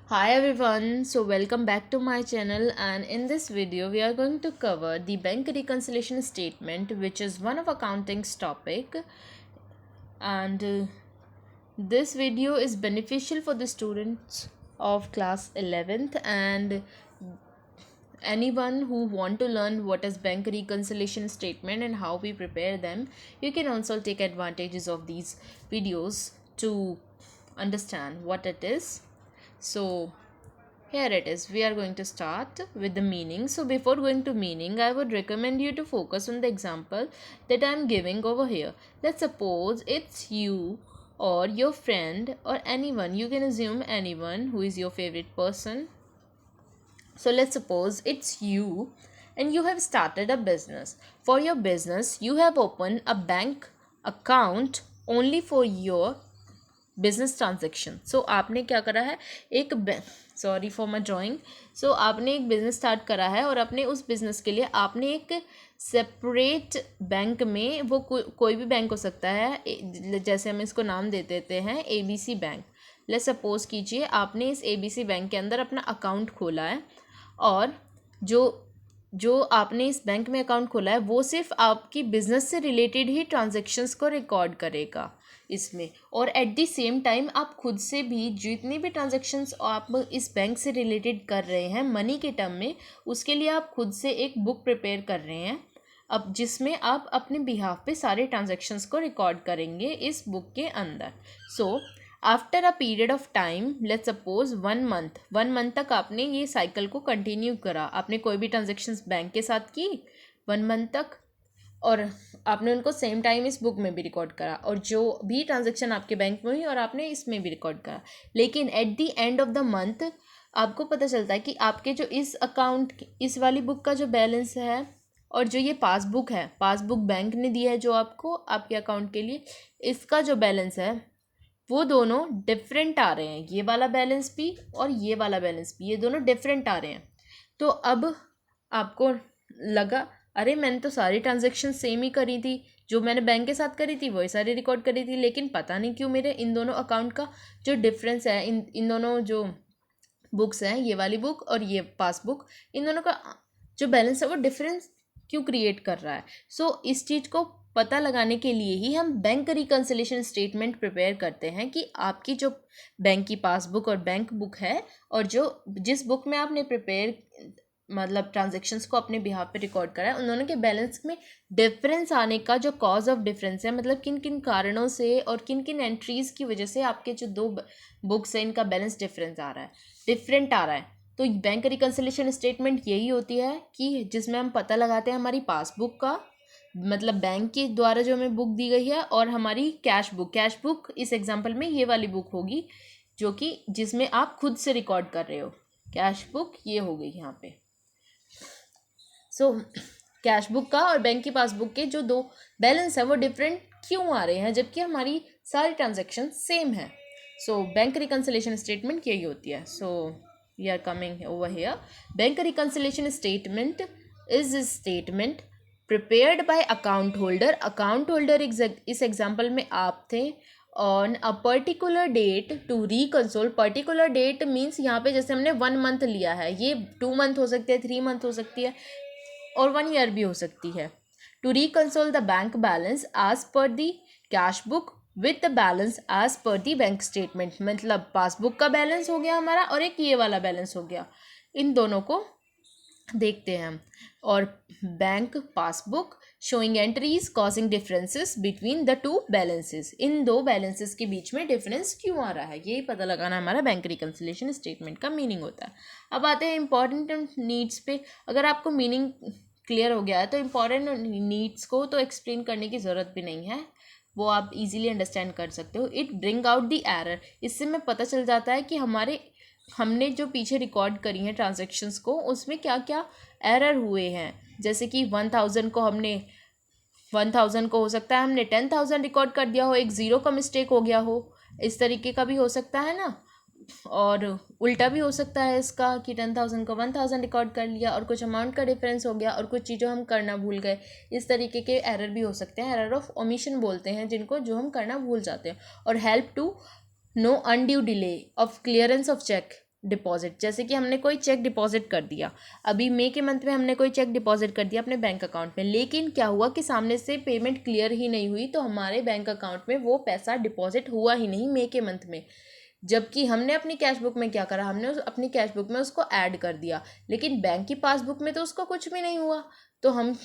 Hi everyone, so welcome back to my channel, and in this video we are going to cover the bank reconciliation statement, which is one of accounting's topic. And this video is beneficial for the students of class 11th and anyone who want to learn what is bank reconciliation statement and how we prepare them. You can also take advantages of these videos to understand what it is. So here it is. We are going to start with the meaning. So before going to meaning, I would recommend you to focus on the example that I am giving over here. Let's suppose it's you or your friend or anyone. You can assume anyone who is your favorite person. So let's suppose it's you and you have started a business. For your business, you have opened a bank account only for your business transaction. So आपने क्या करा है, एक sorry for my drawing. So आपने एक business start करा है और अपने उस बिज़नेस के लिए आपने एक सेपरेट बैंक में, वो कोई भी बैंक हो सकता है, जैसे हम इसको नाम दे देते हैं ABC बैंक. लेट्स सपोज कीजिए आपने इस ABC बैंक के अंदर अपना अकाउंट खोला है और जो जो आपने इस बैंक में अकाउंट खोला है वो सिर्फ आपकी बिजनेस से रिलेटेड ही ट्रांजैक्शंस को रिकॉर्ड करेगा इसमें. और एट द सेम टाइम आप खुद से भी जितनी भी ट्रांजैक्शंस आप इस बैंक से रिलेटेड कर रहे हैं मनी के टर्म में, उसके लिए आप खुद से एक बुक प्रिपेयर कर रहे हैं अब, जिसमें आप अपने बिहाफ पे सारे ट्रांजैक्शंस को रिकॉर्ड करेंगे इस बुक के अंदर. So after a period of time, let's suppose 1 month तक आपने ये साइकिल को कंटिन्यू करा. आपने कोई भी ट्रांजेक्शन्स बैंक के साथ की 1 मंथ तक और आपने उनको सेम टाइम इस बुक में भी रिकॉर्ड करा, और जो भी ट्रांजेक्शन आपके बैंक में हुई और आपने इसमें भी रिकॉर्ड करा. लेकिन at the end of the month आपको पता चलता है कि आपके जो इस अकाउंट, इस वाली बुक का जो बैलेंस है और जो ये पासबुक है, पासबुक बैंक ने दी है जो आपको आपके अकाउंट के लिए, इसका जो बैलेंस है वो दोनों डिफरेंट आ रहे हैं. ये वाला बैलेंस भी और ये वाला बैलेंस भी, ये दोनों डिफरेंट आ रहे हैं. तो अब आपको लगा, अरे मैंने तो सारी ट्रांजैक्शन सेम ही करी थी, जो मैंने बैंक के साथ करी थी वही सारी रिकॉर्ड करी थी, लेकिन पता नहीं क्यों मेरे इन दोनों अकाउंट का जो डिफरेंस है, इन दोनों जो बुक्स हैं, ये वाली बुक और ये पासबुक, इन दोनों का जो बैलेंस है वो डिफरेंस क्यों क्रिएट कर रहा है. सो इस चीज़ को पता लगाने के लिए ही हम बैंक रिकन्सिलेशन स्टेटमेंट प्रिपेयर करते हैं कि आपकी जो बैंक की पासबुक और बैंक बुक है और जो जिस बुक में आपने प्रिपेयर मतलब ट्रांजेक्शन्स को अपने बिहाफ पे रिकॉर्ड करा है, उन दोनों के बैलेंस में डिफरेंस आने का जो कॉज ऑफ डिफरेंस है, मतलब किन किन कारणों से और किन किन एंट्रीज़ की वजह से आपके जो दो बुक्स हैं इनका बैलेंस डिफरेंट आ रहा है. तो बैंक रिकन्सिलेशन स्टेटमेंट यही होती है कि जिसमें हम पता लगाते हैं हमारी पासबुक का, मतलब बैंक के द्वारा जो हमें बुक दी गई है, और हमारी कैश बुक इस एग्जांपल में ये वाली बुक होगी जो कि जिसमें आप खुद से रिकॉर्ड कर रहे हो. कैश बुक ये हो गई यहाँ पे. सो कैश बुक का और बैंक की पासबुक के जो दो बैलेंस है वो डिफरेंट क्यों आ रहे हैं जबकि हमारी सारी ट्रांजैक्शन सेम है. सो बैंक रिकन्सिलेशन स्टेटमेंट यही होती है. So we are coming over here. Bank reconciliation statement is statement prepared by account holder इस एग्जाम्पल में आप थे, on a particular date to reconcile. Particular date means यहाँ पे जैसे हमने 1 मंथ लिया है, ये 2 मंथ हो सकते हैं, 3 मंथ हो सकती है और 1 ईयर भी हो सकती है. To reconcile the bank balance as per the cash book with the balance as per the bank statement. मतलब पासबुक का बैलेंस हो गया हमारा और एक ये वाला बैलेंस हो गया, इन दोनों को देखते हैं हम. और bank passbook showing entries causing differences between the two balances. इन दो बैलेंसेस के बीच में डिफरेंस क्यों आ रहा है, यही पता लगाना हमारा बैंक रिकन्सिलेशन स्टेटमेंट का मीनिंग होता है. अब आते हैं इंपॉर्टेंट नीड्स पे. अगर आपको मीनिंग क्लियर हो गया है तो इम्पॉर्टेंट नीड्स को तो एक्सप्लेन करने की ज़रूरत भी नहीं है, वो आप इजीली अंडरस्टैंड कर सकते हो. It bring out the error. इससे में पता चल जाता है कि हमने जो पीछे रिकॉर्ड करी हैं ट्रांजैक्शंस को, उसमें क्या क्या एरर हुए हैं. जैसे कि 1000 को हो सकता है हमने 10,000 रिकॉर्ड कर दिया हो, एक ज़ीरो का मिस्टेक हो गया हो, इस तरीके का भी हो सकता है ना. और उल्टा भी हो सकता है इसका कि 10,000 को 1,000 रिकॉर्ड कर लिया और कुछ अमाउंट का डिफरेंस हो गया और कुछ चीज़ें हम करना भूल गए. इस तरीके के एरर भी हो सकते हैं. एरर ऑफ ओमिशन बोलते हैं जिनको, जो हम करना भूल जाते हैं. और help to no undue delay of clearance of cheque. Deposit, जैसे कि हमने कोई चेक डिपॉजिट कर दिया, अभी मई के मंथ में हमने कोई चेक डिपॉजिट कर दिया अपने बैंक अकाउंट में, लेकिन क्या हुआ कि सामने से पेमेंट क्लियर ही नहीं हुई, तो हमारे बैंक अकाउंट में वो पैसा डिपॉजिट हुआ ही नहीं मई के मंथ में। जबकि हमने अपनी कैश बुक में क्या करा, हमने अपनी कैश बुक में उसको ऐड कर दिया, लेकिन बैंक की पासबुक में तो उसका कुछ भी नहीं हुआ। तो हम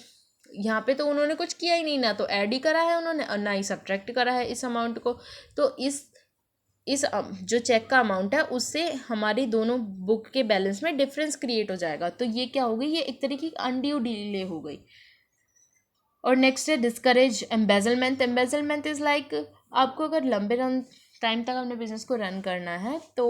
यहाँ पे तो उन्होंने कुछ किया ही नहीं, ना तो ऐड ही करा है उन्होंने और ना ही सब्ट्रैक्ट करा है इस अमाउंट को। तो इस जो चेक का अमाउंट है उससे हमारी दोनों बुक के बैलेंस में डिफरेंस क्रिएट हो जाएगा। तो ये क्या हो गई, ये एक तरीके की अनड्यू डिले हो गई। और नेक्स्ट है discourage embezzlement. Embezzlement is like, आपको अगर लंबे टाइम तक अपने बिजनेस को रन करना है तो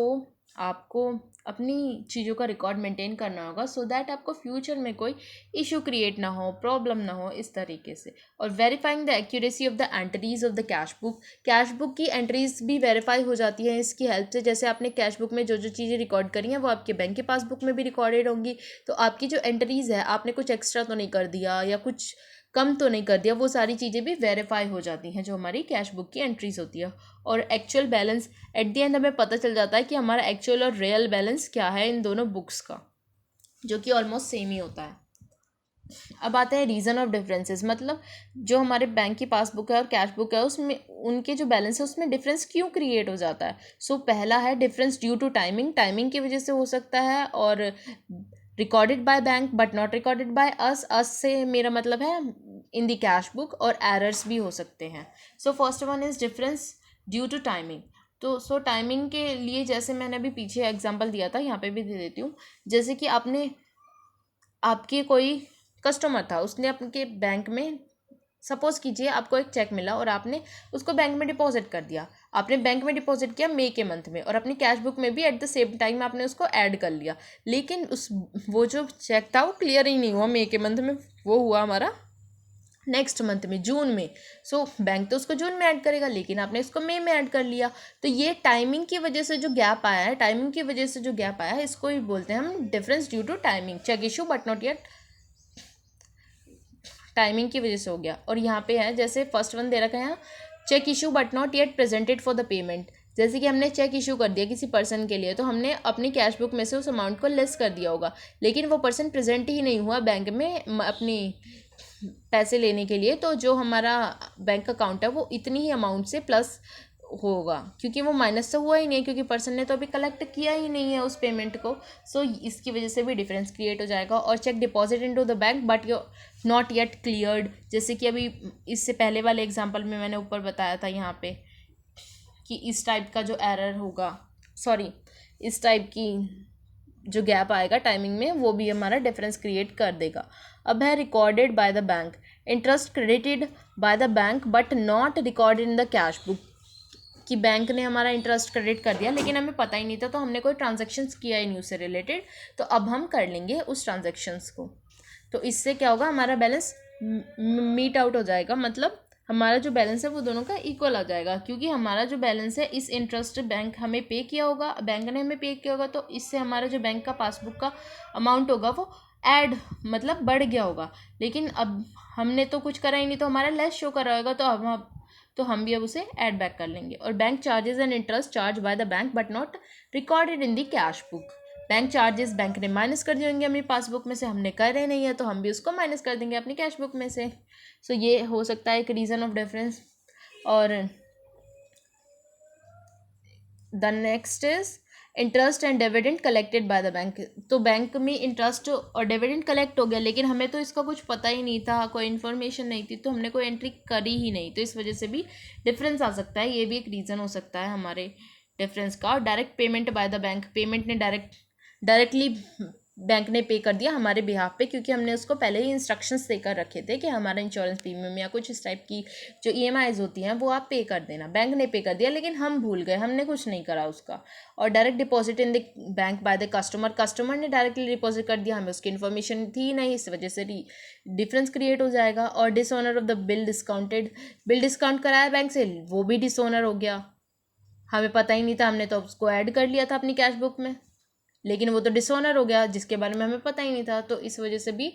आपको अपनी चीज़ों का रिकॉर्ड मेंटेन करना होगा, सो दैट आपको फ्यूचर में कोई इशू क्रिएट ना हो, प्रॉब्लम ना हो, इस तरीके से। और verifying the accuracy of the entries of the cash book की एंट्रीज भी वेरीफाई हो जाती है इसकी हेल्प से। जैसे आपने कैश बुक में जो जो चीज़ें रिकॉर्ड करी हैं वो आपके बैंक की पासबुक में भी रिकॉर्डेड होंगी, तो आपकी जो एंट्रीज है, आपने कुछ एक्स्ट्रा तो नहीं कर दिया या कुछ कम तो नहीं कर दिया, वो सारी चीज़ें भी वेरीफाई हो जाती हैं जो हमारी कैश बुक की एंट्रीज होती है। और actual balance at the end हमें पता चल जाता है कि हमारा एक्चुअल और रियल बैलेंस क्या है इन दोनों बुक्स का, जो कि ऑलमोस्ट सेम ही होता है। अब आते हैं रीज़न ऑफ डिफरेंसेस, मतलब जो हमारे बैंक की पासबुक है और कैश बुक है उसमें उनके जो बैलेंस है उसमें डिफरेंस क्यों क्रिएट हो जाता है। सो पहला है difference due to timing, timing की वजह से हो सकता है, और recorded by bank but not recorded by us से मेरा मतलब है इन द कैश बुक, और एरर्स भी हो सकते हैं। So first one is difference due to timing. तो टाइमिंग के लिए जैसे मैंने अभी पीछे एग्जांपल दिया था, यहाँ पे भी दे देती हूँ। जैसे कि आपके कोई कस्टमर था, उसने आपके बैंक में, सपोज कीजिए आपको एक चेक मिला और आपने उसको बैंक में डिपॉजिट कर दिया। आपने बैंक में डिपॉजिट किया मई के मंथ में, और अपनी कैश बुक में भी एट द सेम टाइम आपने उसको ऐड कर लिया, लेकिन वो जो चेक था वो क्लियर ही नहीं हुआ मई के मंथ में, वो हुआ हमारा नेक्स्ट मंथ में, जून में। सो बैंक तो उसको जून में ऐड करेगा, लेकिन आपने इसको मई में ऐड कर लिया। तो ये टाइमिंग की वजह से जो गैप आया है, टाइमिंग की वजह से जो गैप आया है, इसको ही बोलते हैं हम difference due to timing. Cheque issue but not yet, timing की वजह से हो गया। और यहाँ पे है जैसे फर्स्ट वन दे रखा है यहाँ, cheque issue but not yet presented for the payment. जैसे कि हमने चेक इशू कर दिया किसी पर्सन के लिए, तो हमने अपनी कैश बुक में से उस अमाउंट को लेस कर दिया होगा, लेकिन वो पर्सन प्रेजेंट ही नहीं हुआ बैंक में अपनी पैसे लेने के लिए, तो जो हमारा बैंक अकाउंट है वो इतनी ही अमाउंट से प्लस होगा, क्योंकि वो माइनस तो हुआ ही नहीं, क्योंकि पर्सन ने तो अभी कलेक्ट किया ही नहीं है उस पेमेंट को। सो इसकी वजह से भी डिफरेंस क्रिएट हो जाएगा। और cheque deposit into the bank but you not yet cleared, जैसे कि अभी इससे पहले वाले एग्जांपल में मैंने ऊपर बताया था यहाँ पे कि इस टाइप का जो एरर होगा, सॉरी, इस टाइप की जो गैप आएगा टाइमिंग में, वो भी हमारा डिफरेंस क्रिएट कर देगा। अब है recorded by the bank, interest credited bye the bank but not recorded in the cash book, कि बैंक ने हमारा इंटरेस्ट क्रेडिट कर दिया लेकिन हमें पता ही नहीं था, तो हमने कोई ट्रांजेक्शन्स किया ही नहीं उससे रिलेटेड, तो अब हम कर लेंगे उस ट्रांजेक्शन्स को। तो इससे क्या होगा, हमारा बैलेंस मीट आउट हो जाएगा, मतलब हमारा जो बैलेंस है वो दोनों का इक्वल आ जाएगा, क्योंकि हमारा जो बैलेंस है इस इंटरेस्ट बैंक हमें पे किया होगा, बैंक ने हमें पे किया होगा, तो इससे हमारा जो बैंक का पासबुक का अमाउंट होगा वो ऐड मतलब बढ़ गया होगा। लेकिन अब हमने तो कुछ करा ही नहीं, तो हमारा लेस शो कर रहा होगा, तो हम भी अब उसे ऐड बैक कर लेंगे। और bank charges and interest charge by the bank but not recorded in the cash book, bank charges bank ने माइनस कर दिए होंगे अपनी पासबुक में से, हमने करे नहीं है तो हम भी उसको माइनस कर देंगे अपनी कैश बुक में से। सो ये हो सकता है एक रीज़न ऑफ डिफरेंस। और the next is interest and dividend collected by the bank. तो बैंक में इंटरेस्ट और डिविडेंड कलेक्ट हो गया, लेकिन हमें तो इसका कुछ पता ही नहीं था, कोई इन्फॉर्मेशन नहीं थी, तो हमने कोई एंट्री करी ही नहीं, तो इस वजह से भी डिफरेंस आ सकता है। ये भी एक रीज़न हो सकता है हमारे डिफरेंस का। और direct payment by the bank, payment ने डायरेक्टली बैंक ने पे कर दिया हमारे बिहाफ पे, क्योंकि हमने उसको पहले ही इंस्ट्रक्शंस देकर रखे थे कि हमारा इंश्योरेंस प्रीमियम या कुछ इस टाइप की जो ईएमआईज होती हैं वो आप पे कर देना। बैंक ने पे कर दिया लेकिन हम भूल गए, हमने कुछ नहीं करा उसका। और direct deposit in the bank by the customer, customer ने डायरेक्टली डिपॉजिट कर दिया, हमें उसकी इन्फॉर्मेशन थी नहीं, इस वजह से डिफरेंस क्रिएट हो जाएगा। और dishonour of the bill discounted, bill discount कराया बैंक से, वो भी डिसऑनर हो गया, हमें पता ही नहीं था, हमने तो उसको ऐड कर लिया था अपनी कैश बुक में, लेकिन वो तो डिसऑनर हो गया जिसके बारे में हमें पता ही नहीं था, तो इस वजह से भी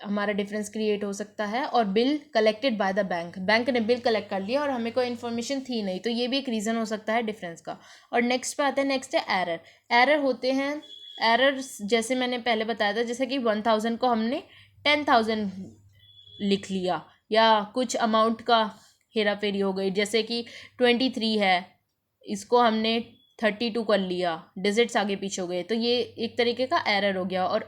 हमारा डिफरेंस क्रिएट हो सकता है। और bill collected by the bank, bank ने बिल कलेक्ट कर लिया और हमें कोई इन्फॉर्मेशन थी नहीं, तो ये भी एक रीज़न हो सकता है डिफरेंस का। और नेक्स्ट पे आते हैं, नेक्स्ट है एरर। एरर होते हैं, एरर्स जैसे मैंने पहले बताया था, जैसे कि 1000 को हमने 10,000 लिख लिया, या कुछ अमाउंट का हेरा फेरी हो गई, जैसे कि 23 है, इसको हमने 32 कर लिया, डिजिट्स आगे पीछे हो गए, तो ये एक तरीके का एरर हो गया। और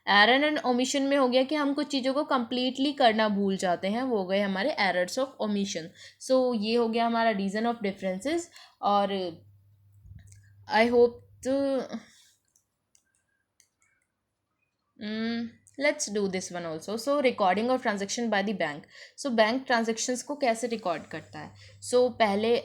एरर एंड ओमिशन में हो गया कि हम कुछ चीज़ों को कंप्लीटली करना भूल जाते हैं, वो हो गए हमारे एरर्स ऑफ ओमिशन। सो ये हो गया हमारा रीज़न ऑफ डिफरेंसेस। और I hope let's do this one also. So recording of transaction by the bank. So bank transactions को कैसे रिकॉर्ड करता है? सो पहले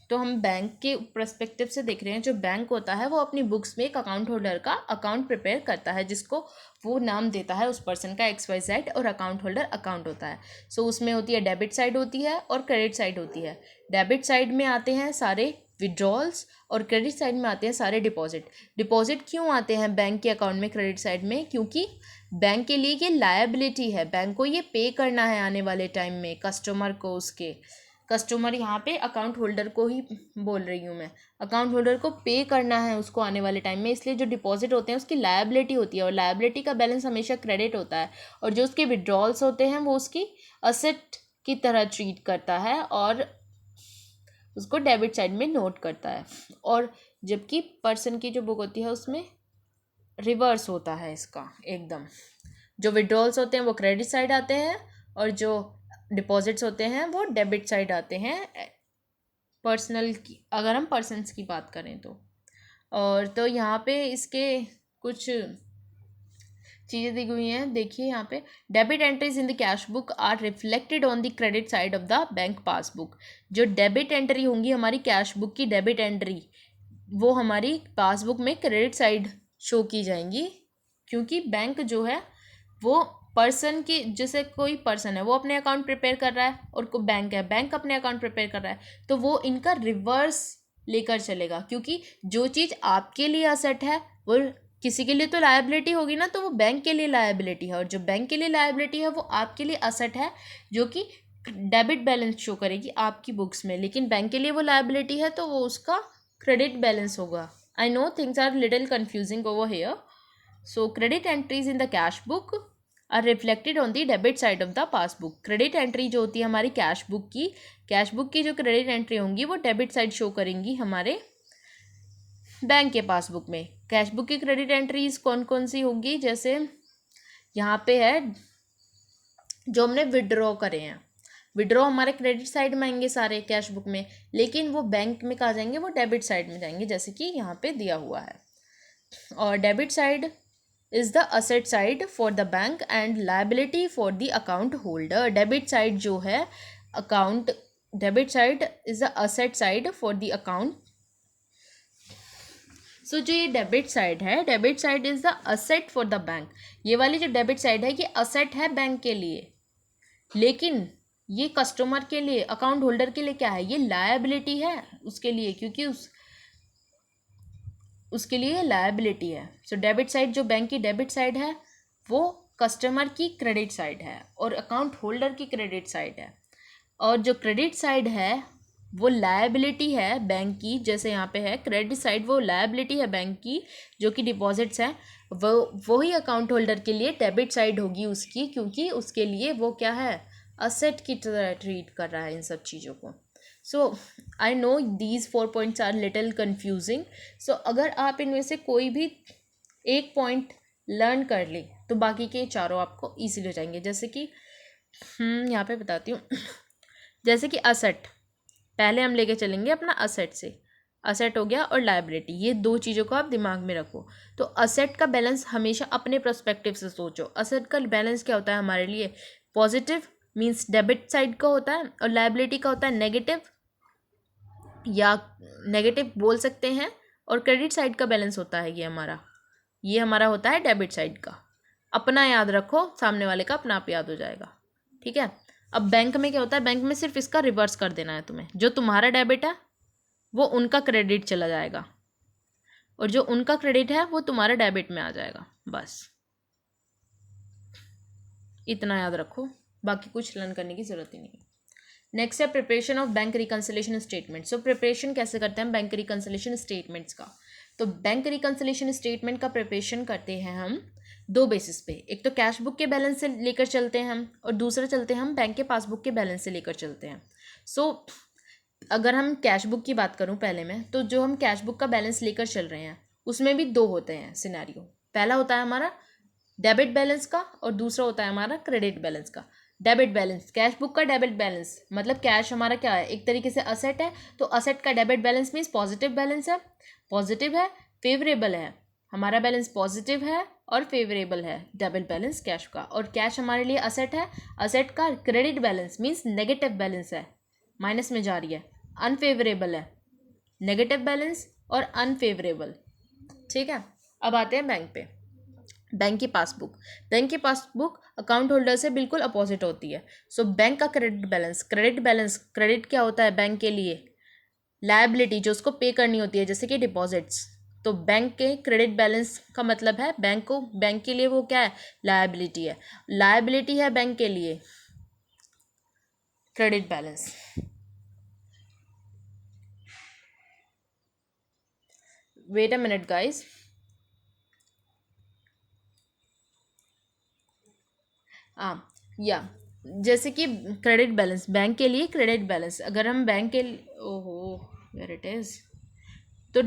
तो हम बैंक के पर्सपेक्टिव से देख रहे हैं। जो बैंक होता है वो अपनी बुक्स में एक अकाउंट होल्डर का अकाउंट प्रिपेयर करता है, जिसको वो नाम देता है उस पर्सन का XYZ, और अकाउंट होल्डर अकाउंट होता है। सो उसमें होती है डेबिट साइड होती है और क्रेडिट साइड होती है। डेबिट साइड में आते हैं सारे विड्रॉल्स और क्रेडिट साइड में आते हैं सारे डिपॉजिट। डिपॉजिट क्यों आते हैं बैंक के अकाउंट में क्रेडिट साइड में? क्योंकि बैंक के लिए ये लायबिलिटी है, बैंक को ये पे करना है आने वाले टाइम में कस्टमर को। उसके कस्टमर यहाँ पे अकाउंट होल्डर को ही बोल रही हूँ मैं, अकाउंट होल्डर को पे करना है उसको आने वाले टाइम में, इसलिए जो डिपॉजिट होते हैं उसकी लायबिलिटी होती है, और लायबिलिटी का बैलेंस हमेशा क्रेडिट होता है। और जो उसके विड्रॉल्स होते हैं वो उसकी असेट की तरह ट्रीट करता है और उसको डेबिट साइड में नोट करता है। और जबकि पर्सन की जो बुक होती है उसमें रिवर्स होता है इसका एकदम। जो विड्रॉल्स होते हैं वो क्रेडिट साइड आते हैं, और जो डिपॉजिट्स होते हैं वो डेबिट साइड आते हैं, पर्सनल की, अगर हम पर्सनस की बात करें तो। और तो यहाँ पे इसके कुछ चीज़ें दी हुई हैं, देखिए यहाँ पे, debit entries in the cash book are reflected on the credit side of the bank passbook. जो डेबिट एंट्री होंगी हमारी कैश बुक की, डेबिट एंट्री, वो हमारी पासबुक में क्रेडिट साइड शो की जाएंगी, क्योंकि बैंक जो है वो पर्सन की, जैसे कोई पर्सन है वो अपने अकाउंट प्रिपेयर कर रहा है, और को बैंक है, बैंक अपने अकाउंट प्रिपेयर कर रहा है, तो वो इनका रिवर्स लेकर चलेगा। क्योंकि जो चीज़ आपके लिए असेट है वो किसी के लिए तो लायबिलिटी होगी ना, तो वो बैंक के लिए लायबिलिटी है, और जो बैंक के लिए लायबिलिटी है वो आपके लिए असेट है, जो कि डेबिट बैलेंस शो करेगी आपकी बुक्स में। लेकिन बैंक के लिए वो लायबिलिटी है तो वो उसका क्रेडिट बैलेंस होगा। I know things are little confusing over here. So credit entries in the cash book are reflected on the debit side of the passbook. Credit entry जो होती है हमारी कैश बुक की जो क्रेडिट एंट्री होंगी वो debit side show करेंगी हमारे बैंक के पासबुक में। कैश बुक की क्रेडिट एंट्रीज कौन कौन सी होंगी? जैसे यहाँ पे है जो हमने विड्रॉ करे हैं, विड्रॉ हमारे क्रेडिट साइड में आएंगे सारे कैश बुक में, लेकिन वो बैंक में कहाँ जाएंगे? वो डेबिट साइड में जाएंगे, जैसे कि यहाँ पे दिया हुआ है। और debit side is the asset side for the bank and liability for the account holder. Debit side जो है account, debit side is the asset side for the account. So जो ये डेबिट साइड है, debit side is the asset for the bank. ये वाली जो debit side है ये असेट है बैंक के लिए, लेकिन ये कस्टमर के लिए, अकाउंट होल्डर के लिए क्या है? ये लायबिलिटी है उसके लिए, क्योंकि उसके लिए लायबिलिटी है। सो डेबिट साइड जो बैंक की डेबिट साइड है वो कस्टमर की क्रेडिट साइड है, और अकाउंट होल्डर की क्रेडिट साइड है। और जो क्रेडिट साइड है वो लायबिलिटी है बैंक की, जैसे यहाँ पे है क्रेडिट साइड, वो लायबिलिटी है बैंक की जो कि डिपॉजिट्स हैं, वही अकाउंट होल्डर के लिए डेबिट साइड होगी उसकी, क्योंकि उसके लिए वो क्या है? असेट की तरह ट्रीट कर रहा है इन सब चीज़ों को। So I know these 4 points are little confusing. So अगर आप इनमें से कोई भी एक पॉइंट लर्न कर ले तो बाकी के चारों आपको ईजिली हो जाएंगे। जैसे कि यहाँ पे बताती हूँ जैसे कि असेट, पहले हम लेके चलेंगे अपना असेट से, असेट हो गया और लायबिलिटी, ये दो चीज़ों को आप दिमाग में रखो। तो असेट का बैलेंस हमेशा अपने पर्सपेक्टिव से सोचो। असेट का बैलेंस क्या होता है हमारे लिए? पॉजिटिव मीन्स डेबिट साइड का होता है, और लायबिलिटी का होता है नेगेटिव, या नेगेटिव बोल सकते हैं। और क्रेडिट साइड का बैलेंस होता है ये हमारा होता है डेबिट साइड का। अपना याद रखो, सामने वाले का अपना आप याद हो जाएगा, ठीक है। अब बैंक में क्या होता है? बैंक में सिर्फ इसका रिवर्स कर देना है तुम्हें। जो तुम्हारा डेबिट है वो उनका क्रेडिट चला जाएगा, और जो उनका क्रेडिट है वो तुम्हारा डेबिट में आ जाएगा, बस। इतना याद रखो, बाकी कुछ लर्न करने की ज़रूरत ही नहीं है। नेक्स्ट है preparation of bank reconciliation statement. So preparation कैसे करते हैं बैंक रिकन्सिलेशन स्टेटमेंट्स का? तो बैंक रिकन्सिलेशन स्टेटमेंट का प्रिपरेशन करते हैं हम दो बेसिस पे। एक तो कैश बुक के बैलेंस से लेकर चलते हैं हम, और दूसरा चलते हैं हम बैंक के पासबुक के बैलेंस से लेकर चलते हैं। सो अगर हम कैश बुक की बात करूं पहले में, तो जो हम कैश बुक का बैलेंस लेकर चल रहे हैं उसमें भी दो होते हैं सिनेरियो। पहला होता है हमारा डेबिट बैलेंस का और दूसरा होता है हमारा क्रेडिट बैलेंस का। डेबिट बैलेंस, कैश बुक का डेबिट बैलेंस मतलब कैश हमारा क्या है, एक तरीके से असेट है, तो असेट का debit balance means positive balance है, पॉजिटिव है, फेवरेबल है, हमारा बैलेंस पॉजिटिव है और फेवरेबल है डेबिट बैलेंस कैश का। और कैश हमारे लिए असेट है, असेट का credit balance means negative balance है, माइनस में जा रही है, अनफेवरेबल है, नेगेटिव बैलेंस और अनफेवरेबल। ठीक है, अब आते हैं बैंक पे। बैंक की पासबुक, बैंक की पासबुक अकाउंट होल्डर से बिल्कुल अपोजिट होती है। सो बैंक का credit balance, credit balance, credit क्या होता है बैंक के लिए? लायबिलिटी जो उसको पे करनी होती है, जैसे कि डिपॉजिट्स। तो बैंक के क्रेडिट बैलेंस का मतलब है बैंक के लिए वो क्या है? लायबिलिटी है, लायबिलिटी है बैंक के लिए credit balance. Wait a minute guys. या जैसे कि क्रेडिट बैलेंस, बैंक के लिए क्रेडिट बैलेंस, अगर हम बैंक के ओहो वेयर इट इज़, तो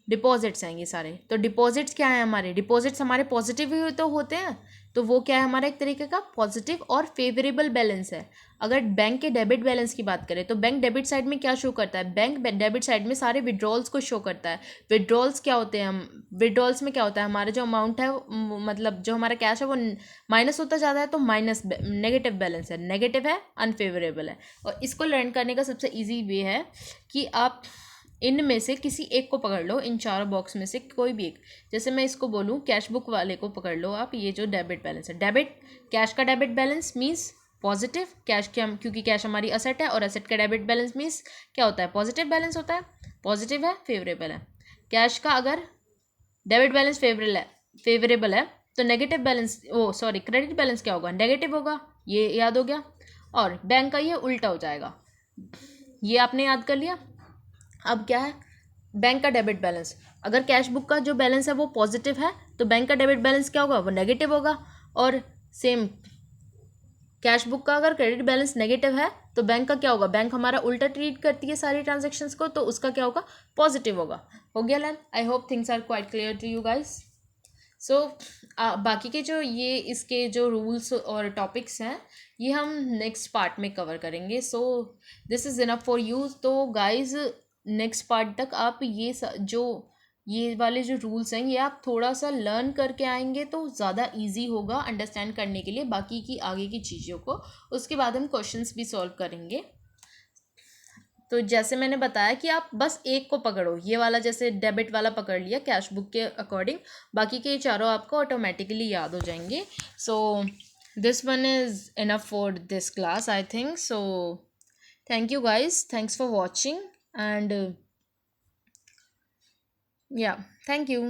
डिपॉजिट्स आएंगे सारे। तो डिपॉजिट्स क्या है हमारे? डिपॉजिट्स हमारे पॉजिटिव ही तो होते हैं, तो वो क्या है हमारा एक तरीके का पॉजिटिव और फेवरेबल बैलेंस है। अगर बैंक के डेबिट बैलेंस की बात करें तो बैंक डेबिट साइड में क्या शो करता है? बैंक डेबिट साइड में सारे विड्रॉल्स को शो करता है। विड्रॉल्स क्या होते हैं? हम विड्रॉल्स में क्या होता है, हमारा जो अमाउंट है मतलब जो हमारा कैश है वो माइनस होता जाता है, तो माइनस नेगेटिव बैलेंस है, नेगेटिव है, अनफेवरेबल है। और इसको लर्न करने का सबसे ईजी वे है कि आप इनमें से किसी एक को पकड़ लो, इन चारों बॉक्स में से कोई भी एक। जैसे मैं इसको बोलूँ, कैश बुक वाले को पकड़ लो आप, ये जो डेबिट बैलेंस है, डेबिट कैश का debit balance means positive, cash के हम क्योंकि कैश हमारी असेट है, और असेट का डेबिट बैलेंस मीन्स क्या होता है? पॉजिटिव बैलेंस होता है, पॉजिटिव है, फेवरेबल है। कैश का अगर डेबिट बैलेंस फेवरेबल है तो नेगेटिव बैलेंस क्रेडिट बैलेंस क्या होगा? नेगेटिव होगा, ये याद हो गया। और बैंक का ये उल्टा हो जाएगा, ये आपने याद कर लिया। अब क्या है बैंक का डेबिट बैलेंस? अगर कैश बुक का जो बैलेंस है वो पॉजिटिव है, तो बैंक का डेबिट बैलेंस क्या होगा? वो नेगेटिव होगा। और सेम कैश बुक का अगर क्रेडिट बैलेंस नेगेटिव है, तो बैंक का क्या होगा? बैंक हमारा उल्टा ट्रीट करती है सारी ट्रांजेक्शन्स को, तो उसका क्या होगा? पॉजिटिव होगा। हो गया learn? I hope things are quite clear to you guys. So बाकी के जो ये इसके जो रूल्स और टॉपिक्स हैं ये हम नेक्स्ट पार्ट में कवर करेंगे। So this is enough for you. तो गाइज नेक्स्ट पार्ट तक आप जो ये वाले जो रूल्स हैं ये आप थोड़ा सा लर्न करके आएंगे तो ज़्यादा इजी होगा अंडरस्टैंड करने के लिए बाकी की आगे की चीज़ों को। उसके बाद हम क्वेश्चंस भी सॉल्व करेंगे। तो जैसे मैंने बताया कि आप बस एक को पकड़ो, ये वाला जैसे डेबिट वाला पकड़ लिया कैश बुक के अकॉर्डिंग, बाकी के चारों आपको ऑटोमेटिकली याद हो जाएंगे। So this one is enough for this class I think. So thank you guys, thanks for watching and yeah, thank you,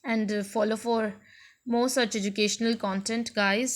and follow for more such educational content guys.